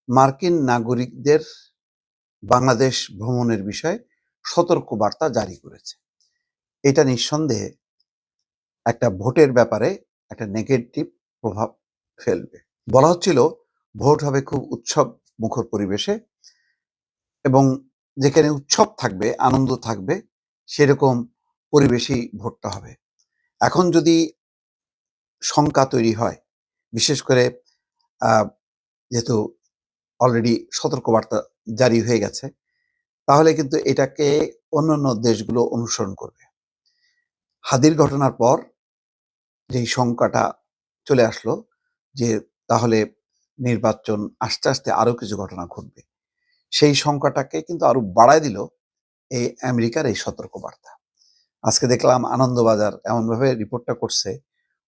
মার্কিন নাগরিকদের বাংলাদেশ ভ্রমণের বিষয়ে সতর্কবার্তা জারি করেছে। এটা নিঃসন্দেহে একটা ভোটের ব্যাপারে একটা নেগেটিভ প্রভাব ফেলবে। বলা হচ্ছিল ভোট হবে খুব উৎসব মুখর পরিবেশে এবং যেখানে উৎসব থাকবে, আনন্দ থাকবে, সেরকম পরিবেশেই ভোটটা হবে। এখন যদি শঙ্কা তৈরি হয়, বিশেষ করে যেহেতু অলরেডি সতর্কবার্তা জারি হয়ে গেছে, তাহলে কিন্তু এটাকে অন্যান্য দেশগুলো অনুসরণ করবে। হাদির ঘটনার পর যেই শঙ্কাটা চলে আসলো যে তাহলে নির্বাচন আস্তে আস্তে আরো কিছু ঘটনা ঘটবে, সেই শঙ্কাটাকে কিন্তু আরো বাড়ায় দিল এই আমেরিকার এই সতর্কবার্তা। আজকে দেখলাম আনন্দবাজার এমনভাবে রিপোর্টটা করছে,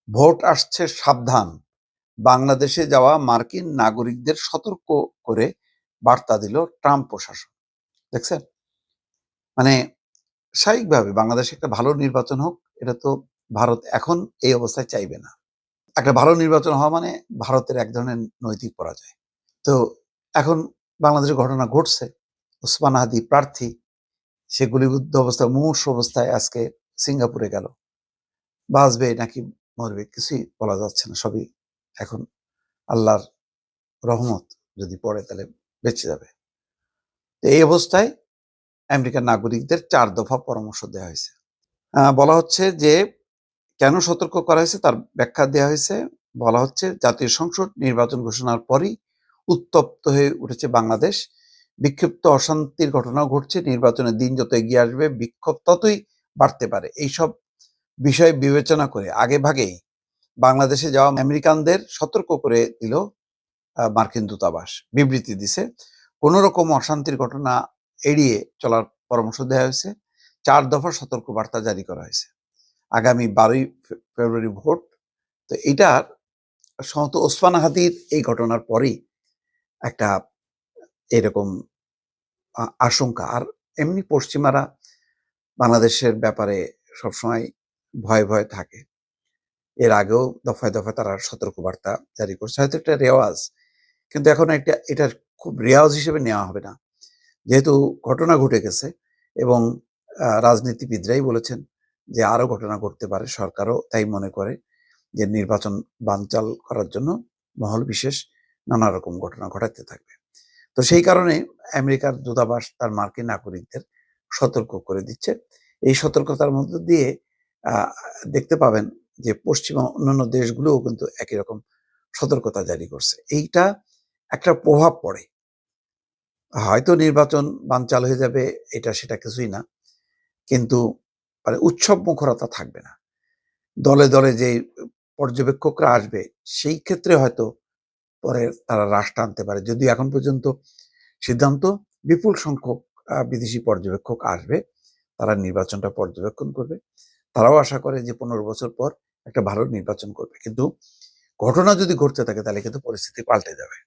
ভোট আসছে সাবধান, বাংলাদেশে যাওয়া মার্কিন নাগরিকদের সতর্ক করে বার্তা দিল ট্রাম্প প্রশাসন। দেখছেন, মানে স্বাভাবিকভাবে বাংলাদেশে একটা ভালো নির্বাচন হোক, এটা তো ভারত এখন এই অবস্থায় চাইবে না। একটা ভালো নির্বাচন হওয়া মানে ভারতের এক ধরনের নৈতিক পরাজয়। তো এখন বাংলাদেশের ঘটনা ঘটছে, ওসমান হাদি প্রার্থী, সে গুলিবিদ্ধ অবস্থায়, মুমূর্ষু অবস্থায় আজকে সিঙ্গাপুরে গেল। বাঁচবে নাকি মরবে কিছুই বলা যাচ্ছে না, সবই এখন আল্লাহর রহমত, যদি পড়ে তাহলে বেঁচে যাবে। তো এই অবস্থায় আমেরিকার নাগরিকদের 4 দফা পরামর্শ দেওয়া হয়েছে। বলা হচ্ছে যে কেন সতর্ক করা হয়েছে তার ব্যাখ্যা দেওয়া হয়েছে। বলা হচ্ছে জাতীয় সংসদ নির্বাচন ঘোষণার পরই উত্তপ্ত হয়ে উঠেছে বাংলাদেশ, বিক্ষিপ্ত অশান্তির ঘটনাও ঘটছে, নির্বাচনের দিন যত এগিয়ে আসবে বিক্ষোভ ততই বাড়তে পারে। এইসব বিষয় বিবেচনা করে আগে ভাগেই বাংলাদেশে যাওয়া আমেরিকানদের সতর্ক করে দিল মার্কিন দূতাবাস। বিবৃতি দিছে কোনো রকম অশান্তির ঘটনা এড়িয়ে চলার পরামর্শ দেওয়া হয়েছে। 4 দফা সতর্কবার্তা জারি করা হয়েছে। আগামী 12ই ফেব্রুয়ারি ভোট। তো এইটার সম্ভবত ওসমান হাদির এই ঘটনার পরেই একটা এরকম আশঙ্কা। আর এমনি পশ্চিমারা বাংলাদেশের ব্যাপারে সবসময় ভয়ে ভয়ে থাকে। এর আগেও দফায় দফায় তারা সতর্কবার্তা জারি করছে, হয়তো একটা রেওয়াজ, কিন্তু এখন এটার খুব রেওয়াজ হিসেবে নেওয়া হবে না, যেহেতু ঘটনা ঘটে গেছে এবং রাজনীতিবিদরাই বলেছেন যে আরো ঘটনা ঘটতে পারে। সরকারও তাই মনে করে যে নির্বাচন বানচাল করার জন্য মহল বিশেষ নানা রকম ঘটনা ঘটাতে থাকবে। তো সেই কারণে আমেরিকার দূতাবাস তার মার্কিন নাগরিকদের সতর্ক করে দিচ্ছে। এই সতর্কতার মধ্য দিয়ে দেখতে পাবেন যে পশ্চিমা অন্যান্য দেশগুলোও কিন্তু একই রকম সতর্কতা জারি করছে। এইটা একটা প্রভাব পড়ে, হয়তো নির্বাচন বানচাল হয়ে যাবে, এটা সেটা কিছুই না, কিন্তু মানে উৎসব মুখরতা থাকবে না। দলে দলে যে পর্যবেক্ষকরা আসবে সেই ক্ষেত্রে হয়তো পরে তারা হ্রাস টানতে পারে, যদিও এখন পর্যন্ত সিদ্ধান্ত বিপুল সংখ্যক বিদেশি পর্যবেক্ষক আসবে, তারা নির্বাচনটা পর্যবেক্ষণ করবে। তারাও আশা করে যে 15 বছর পর একটা ভালো নির্বাচন করবে, কিন্তু ঘটনা যদি ঘটতে থাকে তাহলে কিন্তু পরিস্থিতি পাল্টে যাবে।